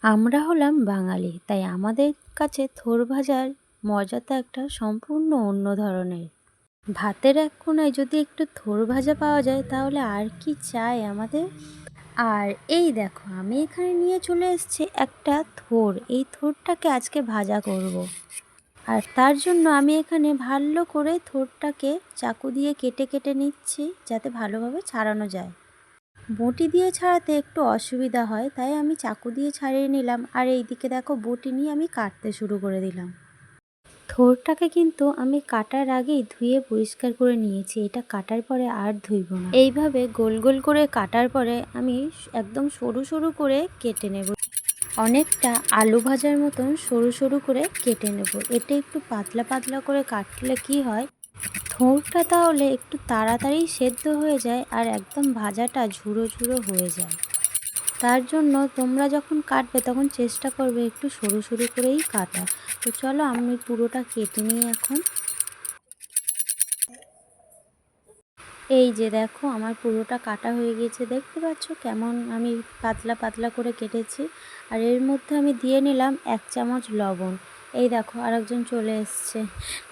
আমরা হলাম বাঙালি, তাই আমাদের কাছে থোড় ভাজার মজাটা একটা সম্পূর্ণ অন্য ধরনের। ভাতের এক কোণায় যদি একটু থোড় ভাজা পাওয়া যায় তাহলে আর কি চাই আমাদের। আর এই দেখো, আমি এখানে নিয়ে চলে এসেছি একটা থোড়। এই থোড়টাকে আজকে ভাজা করব। আর তার জন্য আমি এখানে ভালো করে থোড়টাকে চাকু দিয়ে কেটে কেটে নিচ্ছি, যাতে ভালোভাবে ছাড়ানো যায়। বটি দিয়ে ছাড়াতে একটু অসুবিধা হয়, তাই আমি চাকু দিয়ে ছাড়িয়ে নিলাম। আর এইদিকে দেখো, বটি নিয়ে আমি কাটতে শুরু করে দিলাম। থোড়টাকে কিন্তু আমি কাটার আগেই ধুয়ে পরিষ্কার করে নিয়েছি, এটা কাটার পরে আর ধুইব না। এইভাবে গোল গোল করে কাটার পরে আমি একদম সরু সরু করে কেটে নেব। অনেকটা আলু ভাজার মতন সরু সরু করে কেটে নেব। এটা একটু পাতলা পাতলা করে কাটলে কি হয়, থোড়টা তাহলে একটু তাড়াতাড়ি সেদ্ধ হয়ে যায় আর একদম ভাজাটা ঝুড়ো ঝুড়ো হয়ে যায়। তার জন্য তোমরা যখন কাটবে তখন চেষ্টা করবে একটু সরু সরু করেই কাটা। তো চলো আমি পুরোটা কেটে নিই এখন। এই যে দেখো, আমার পুরোটা কাটা হয়ে গিয়েছে। দেখতে পাচ্ছ কেমন আমি পাতলা পাতলা করে কেটেছি। আর এর মধ্যে আমি দিয়ে নিলাম 1 চামচ লবণ। এই দেখো, আরেকজন চলে এসছে।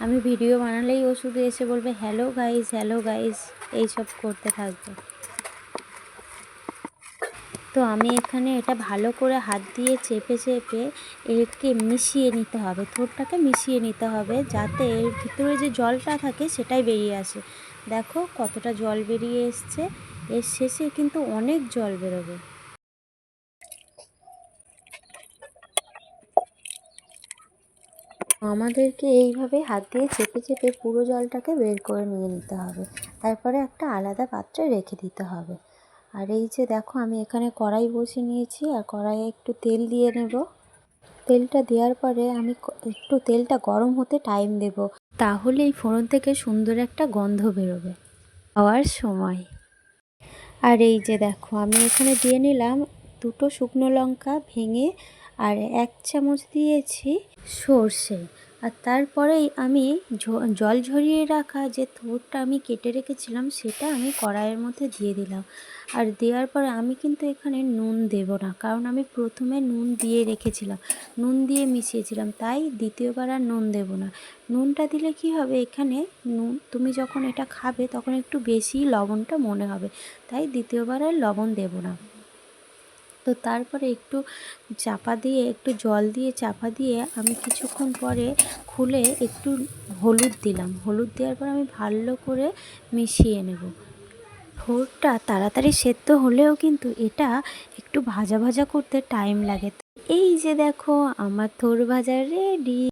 আমি ভিডিও বানালেই ও শুধু এসে বলবে হ্যালো গাইস, হ্যালো গাইস, এইসব করতে থাকবে। তো আমি এখানে এটা ভালো করে হাত দিয়ে চেপে চেপে একে মিশিয়ে নিতে হবে, থোড়টাকে মিশিয়ে নিতে হবে, যাতে এর ভিতরে যে জলটা থাকে সেটাই বেরিয়ে আসে। দেখো কতটা জল বেরিয়ে এসছে, এর শেষে কিন্তু অনেক জল বেরোবে। আমাদেরকে এইভাবে হাত দিয়ে চেপে চেপে পুরো জলটাকে বের করে নিয়ে নিতে হবে, তারপরে একটা আলাদা পাত্রে রেখে দিতে হবে। আর এই যে দেখো, আমি এখানে কড়াই বসিয়ে নিয়েছি আর কড়াইয়ে একটু তেল দিয়ে নেব। তেলটা দেওয়ার পরে আমি একটু তেলটা গরম হতে টাইম দেব, তাহলেই ফোড়ন থেকে সুন্দর একটা গন্ধ বেরোবে খাওয়ার সময়। আর এই যে দেখো, আমি এখানে দিয়ে নিলাম 2টো শুকনো লঙ্কা ভেঙে, আর 1 চামচ দিয়েছি সর্ষে। আর তারপরেই আমি জল ঝরিয়ে রাখা যে থোড়টা আমি কেটে রেখেছিলাম সেটা আমি কড়াইয়ের মধ্যে দিয়ে দিলাম। আর দেওয়ার পরে আমি কিন্তু এখানে নুন দেব না, কারণ আমি প্রথমে নুন দিয়ে রেখেছিলাম, নুন দিয়ে মিশিয়েছিলাম, তাই দ্বিতীয়বার আর নুন দেব না। নুনটা দিলে কি হবে, এখানে নুন তুমি যখন এটা খাবে তখন একটু বেশি লবণটা মনে হবে, তাই দ্বিতীয়বার আর লবণ দেব না। তো তারপরে একটু চাপা দিয়ে, একটু জল দিয়ে চাপা দিয়ে আমি কিছুক্ষণ পরে খুলে একটু হলুদ দিলাম। হলুদ দেওয়ার পর আমি ভালো করে মিশিয়ে নেব। থোড়টা তাড়াতাড়ি সেদ্ধ হলেও কিন্তু এটা একটু ভাজা ভাজা করতে টাইম লাগে। এই যে দেখো, আমার থোড় ভাজা রেডি।